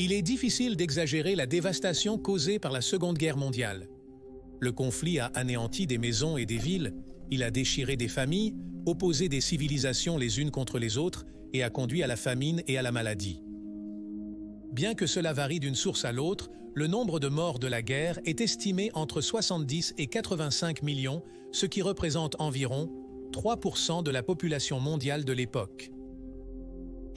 Il est difficile d'exagérer la dévastation causée par la Seconde Guerre mondiale. Le conflit a anéanti des maisons et des villes, il a déchiré des familles, opposé des civilisations les unes contre les autres et a conduit à la famine et à la maladie. Bien que cela varie d'une source à l'autre, le nombre de morts de la guerre est estimé entre 70 et 85 millions, ce qui représente environ 3% de la population mondiale de l'époque.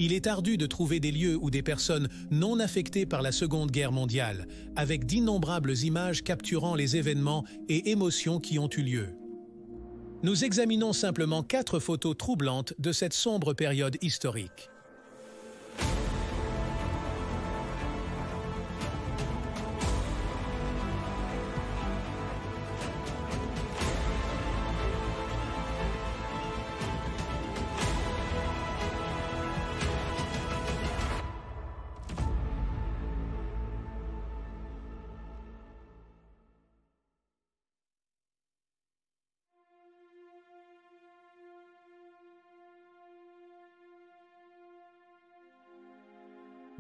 Il est ardu de trouver des lieux où des personnes non affectées par la Seconde Guerre mondiale, avec d'innombrables images capturant les événements et émotions qui ont eu lieu. Nous examinons simplement 4 photos troublantes de cette sombre période historique.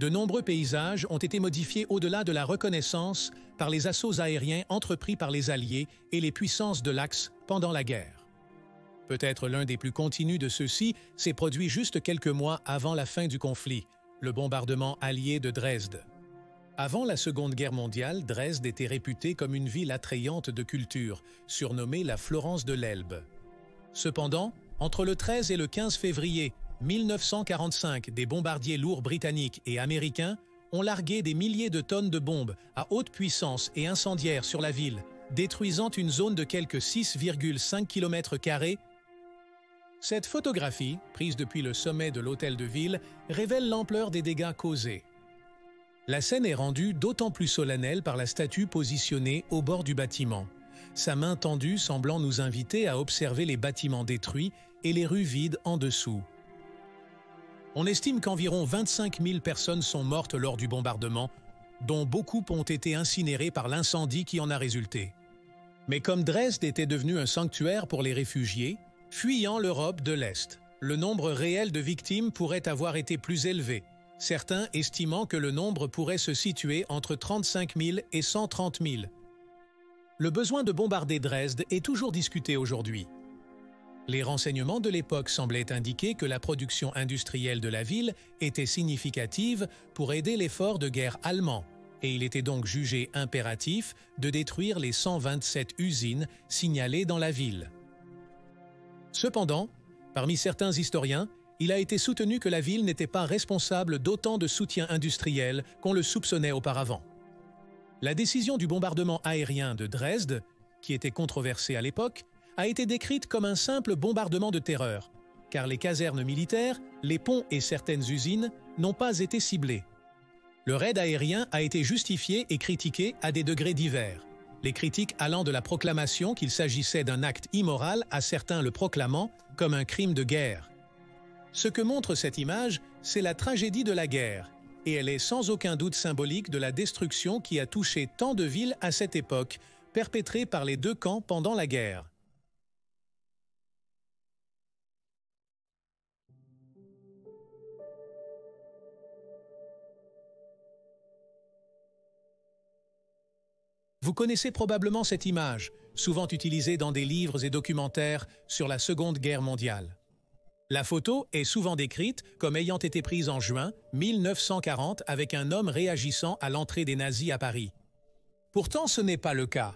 De nombreux paysages ont été modifiés au-delà de la reconnaissance par les assauts aériens entrepris par les Alliés et les puissances de l'Axe pendant la guerre. Peut-être l'un des plus continus de ceux-ci s'est produit juste quelques mois avant la fin du conflit, le bombardement allié de Dresde. Avant la Seconde Guerre mondiale, Dresde était réputée comme une ville attrayante de culture, surnommée la Florence de l'Elbe. Cependant, entre le 13 et le 15 février 1945, des bombardiers lourds britanniques et américains ont largué des milliers de tonnes de bombes à haute puissance et incendiaires sur la ville, détruisant une zone de quelques 6,5 km². Cette photographie, prise depuis le sommet de l'hôtel de ville, révèle l'ampleur des dégâts causés. La scène est rendue d'autant plus solennelle par la statue positionnée au bord du bâtiment, sa main tendue semblant nous inviter à observer les bâtiments détruits et les rues vides en dessous. On estime qu'environ 25 000 personnes sont mortes lors du bombardement, dont beaucoup ont été incinérées par l'incendie qui en a résulté. Mais comme Dresde était devenu un sanctuaire pour les réfugiés, fuyant l'Europe de l'Est, le nombre réel de victimes pourrait avoir été plus élevé, certains estimant que le nombre pourrait se situer entre 35 000 et 130 000. Le besoin de bombarder Dresde est toujours discuté aujourd'hui. Les renseignements de l'époque semblaient indiquer que la production industrielle de la ville était significative pour aider l'effort de guerre allemand, et il était donc jugé impératif de détruire les 127 usines signalées dans la ville. Cependant, parmi certains historiens, il a été soutenu que la ville n'était pas responsable d'autant de soutien industriel qu'on le soupçonnait auparavant. La décision du bombardement aérien de Dresde, qui était controversée à l'époque, a été décrite comme un simple bombardement de terreur, car les casernes militaires, les ponts et certaines usines n'ont pas été ciblés. Le raid aérien a été justifié et critiqué à des degrés divers, les critiques allant de la proclamation qu'il s'agissait d'un acte immoral à certains le proclamant comme un crime de guerre. Ce que montre cette image, c'est la tragédie de la guerre, et elle est sans aucun doute symbolique de la destruction qui a touché tant de villes à cette époque, perpétrée par les deux camps pendant la guerre. Vous connaissez probablement cette image, souvent utilisée dans des livres et documentaires sur la Seconde Guerre mondiale. La photo est souvent décrite comme ayant été prise en juin 1940 avec un homme réagissant à l'entrée des nazis à Paris. Pourtant, ce n'est pas le cas.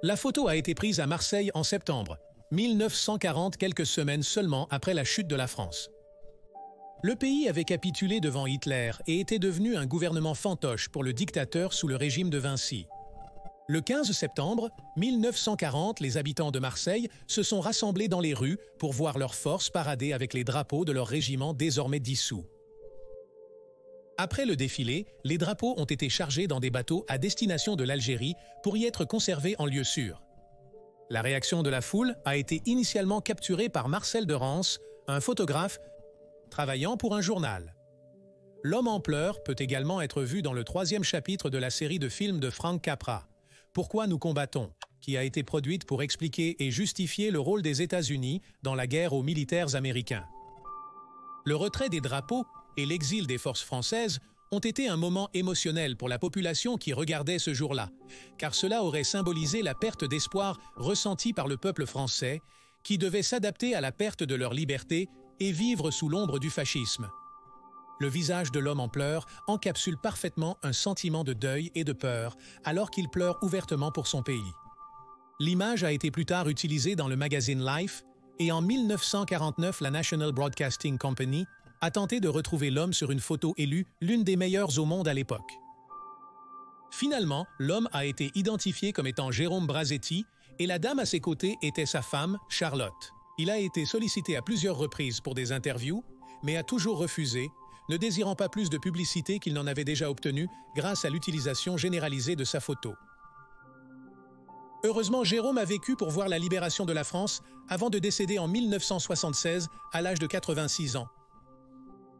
La photo a été prise à Marseille en septembre 1940, quelques semaines seulement après la chute de la France. Le pays avait capitulé devant Hitler et était devenu un gouvernement fantoche pour le dictateur sous le régime de Vinci. Le 15 septembre 1940, les habitants de Marseille se sont rassemblés dans les rues pour voir leurs forces parader avec les drapeaux de leur régiment désormais dissous. Après le défilé, les drapeaux ont été chargés dans des bateaux à destination de l'Algérie pour y être conservés en lieu sûr. La réaction de la foule a été initialement capturée par Marcel de Rance, un photographe travaillant pour un journal. L'homme en pleurs peut également être vu dans le 3e chapitre de la série de films de Frank Capra, Pourquoi nous combattons, qui a été produite pour expliquer et justifier le rôle des États-Unis dans la guerre aux militaires américains. Le retrait des drapeaux et l'exil des forces françaises ont été un moment émotionnel pour la population qui regardait ce jour-là, car cela aurait symbolisé la perte d'espoir ressentie par le peuple français, qui devait s'adapter à la perte de leur liberté et vivre sous l'ombre du fascisme. Le visage de l'homme en pleurs encapsule parfaitement un sentiment de deuil et de peur, alors qu'il pleure ouvertement pour son pays. L'image a été plus tard utilisée dans le magazine Life, et en 1949, la National Broadcasting Company a tenté de retrouver l'homme sur une photo élue l'une des meilleures au monde à l'époque. Finalement, l'homme a été identifié comme étant Jérôme Brazetti, et la dame à ses côtés était sa femme, Charlotte. Il a été sollicité à plusieurs reprises pour des interviews, mais a toujours refusé, ne désirant pas plus de publicité qu'il n'en avait déjà obtenu grâce à l'utilisation généralisée de sa photo. Heureusement, Jérôme a vécu pour voir la libération de la France avant de décéder en 1976 à l'âge de 86 ans.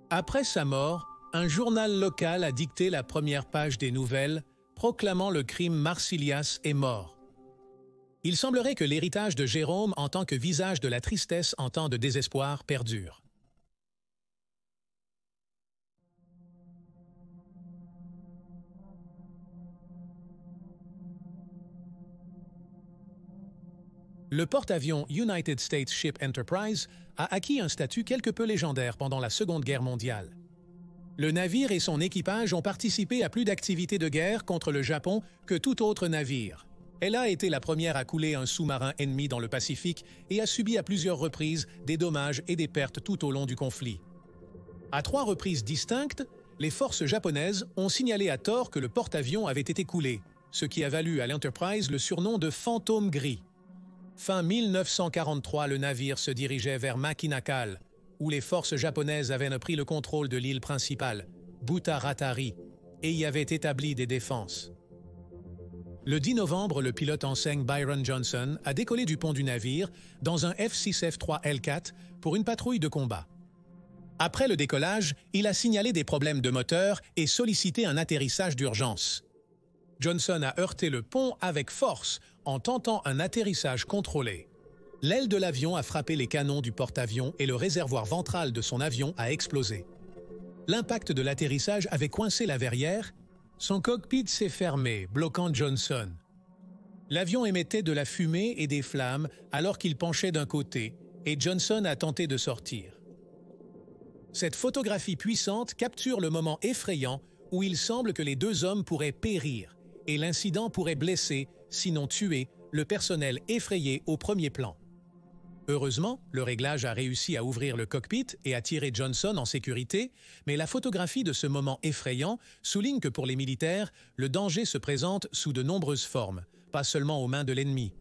Après sa mort, un journal local a dicté la première page des nouvelles, proclamant le crime Marsilias est mort. Il semblerait que l'héritage de Jérôme en tant que visage de la tristesse en temps de désespoir perdure. Le porte-avions United States Ship Enterprise a acquis un statut quelque peu légendaire pendant la Seconde Guerre mondiale. Le navire et son équipage ont participé à plus d'activités de guerre contre le Japon que tout autre navire. Elle a été la première à couler un sous-marin ennemi dans le Pacifique et a subi à plusieurs reprises des dommages et des pertes tout au long du conflit. À 3 reprises distinctes, les forces japonaises ont signalé à tort que le porte-avions avait été coulé, ce qui a valu à l'Enterprise le surnom de « fantôme gris ». Fin 1943, le navire se dirigeait vers Makinakal, où les forces japonaises avaient pris le contrôle de l'île principale, Butaratari, et y avaient établi des défenses. Le 10 novembre, le pilote enseigne Byron Johnson a décollé du pont du navire dans un F-6F-3L4 pour une patrouille de combat. Après le décollage, il a signalé des problèmes de moteur et sollicité un atterrissage d'urgence. Johnson a heurté le pont avec force en tentant un atterrissage contrôlé. L'aile de l'avion a frappé les canons du porte-avions et le réservoir ventral de son avion a explosé. L'impact de l'atterrissage avait coincé la verrière. Son cockpit s'est fermé, bloquant Johnson. L'avion émettait de la fumée et des flammes alors qu'il penchait d'un côté, et Johnson a tenté de sortir. Cette photographie puissante capture le moment effrayant où il semble que les 2 hommes pourraient périr, et l'incident pourrait blesser, sinon tuer, le personnel effrayé au premier plan. Heureusement, le réglage a réussi à ouvrir le cockpit et à tirer Johnson en sécurité, mais la photographie de ce moment effrayant souligne que pour les militaires, le danger se présente sous de nombreuses formes, pas seulement aux mains de l'ennemi.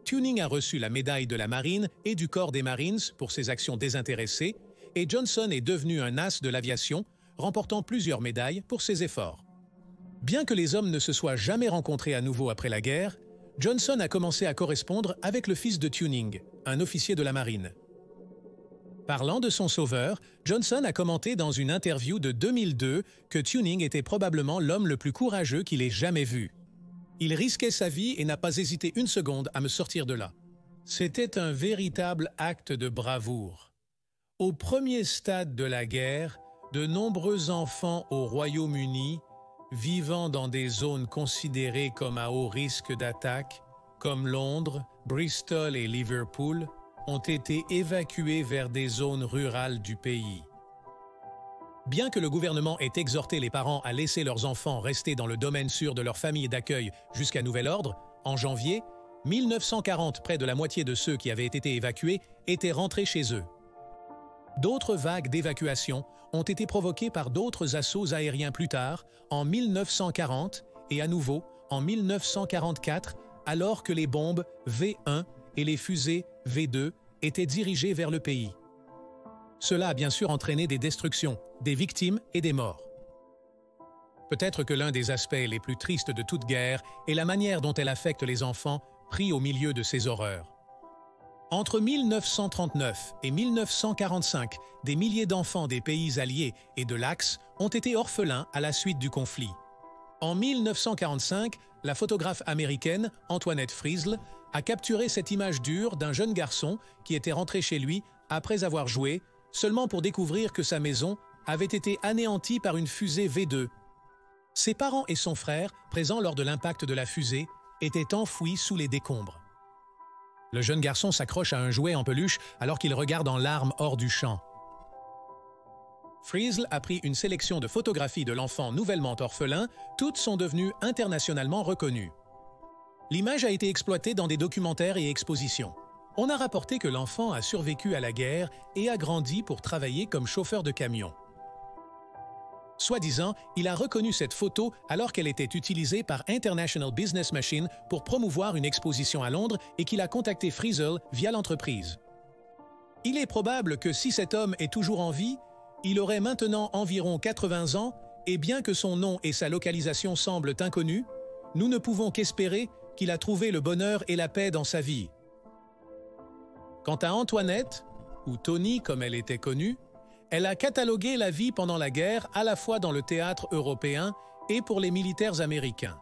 Tuning a reçu la médaille de la Marine et du Corps des Marines pour ses actions désintéressées, et Johnson est devenu un as de l'aviation, remportant plusieurs médailles pour ses efforts. Bien que les hommes ne se soient jamais rencontrés à nouveau après la guerre, Johnson a commencé à correspondre avec le fils de Tuning, un officier de la marine. Parlant de son sauveur, Johnson a commenté dans une interview de 2002 que Tuning était probablement l'homme le plus courageux qu'il ait jamais vu. Il risquait sa vie et n'a pas hésité une seconde à me sortir de là. C'était un véritable acte de bravoure. Au premier stade de la guerre, de nombreux enfants au Royaume-Uni, vivant dans des zones considérées comme à haut risque d'attaque, comme Londres, Bristol et Liverpool, ont été évacués vers des zones rurales du pays. Bien que le gouvernement ait exhorté les parents à laisser leurs enfants rester dans le domaine sûr de leur famille d'accueil jusqu'à nouvel ordre, en janvier 1940, près de la moitié de ceux qui avaient été évacués étaient rentrés chez eux. D'autres vagues d'évacuation ont été provoquées par d'autres assauts aériens plus tard, en 1940 et à nouveau en 1944, alors que les bombes V1 et les fusées V2 étaient dirigées vers le pays. Cela a bien sûr entraîné des destructions, des victimes et des morts. Peut-être que l'un des aspects les plus tristes de toute guerre est la manière dont elle affecte les enfants pris au milieu de ces horreurs. Entre 1939 et 1945, des milliers d'enfants des pays alliés et de l'Axe ont été orphelins à la suite du conflit. En 1945, la photographe américaine Antoinette Friesl a capturé cette image dure d'un jeune garçon qui était rentré chez lui après avoir joué, seulement pour découvrir que sa maison avait été anéanti par une fusée V2. Ses parents et son frère, présents lors de l'impact de la fusée, étaient enfouis sous les décombres. Le jeune garçon s'accroche à un jouet en peluche alors qu'il regarde en larmes hors du champ. Friesel a pris une sélection de photographies de l'enfant nouvellement orphelin, toutes sont devenues internationalement reconnues. L'image a été exploitée dans des documentaires et expositions. On a rapporté que l'enfant a survécu à la guerre et a grandi pour travailler comme chauffeur de camion. Soi-disant, il a reconnu cette photo alors qu'elle était utilisée par International Business Machine pour promouvoir une exposition à Londres et qu'il a contacté Friesel via l'entreprise. Il est probable que si cet homme est toujours en vie, il aurait maintenant environ 80 ans et bien que son nom et sa localisation semblent inconnus, nous ne pouvons qu'espérer qu'il a trouvé le bonheur et la paix dans sa vie. Quant à Antoinette, ou Tony comme elle était connue, elle a catalogué la vie pendant la guerre à la fois dans le théâtre européen et pour les militaires américains.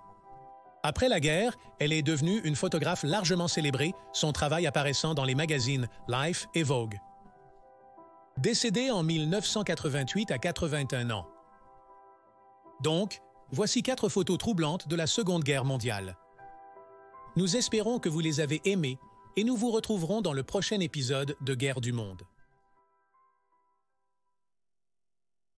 Après la guerre, elle est devenue une photographe largement célébrée, son travail apparaissant dans les magazines Life et Vogue. Décédée en 1988 à 81 ans. Donc, voici 4 photos troublantes de la Seconde Guerre mondiale. Nous espérons que vous les avez aimées et nous vous retrouverons dans le prochain épisode de Guerre du Monde.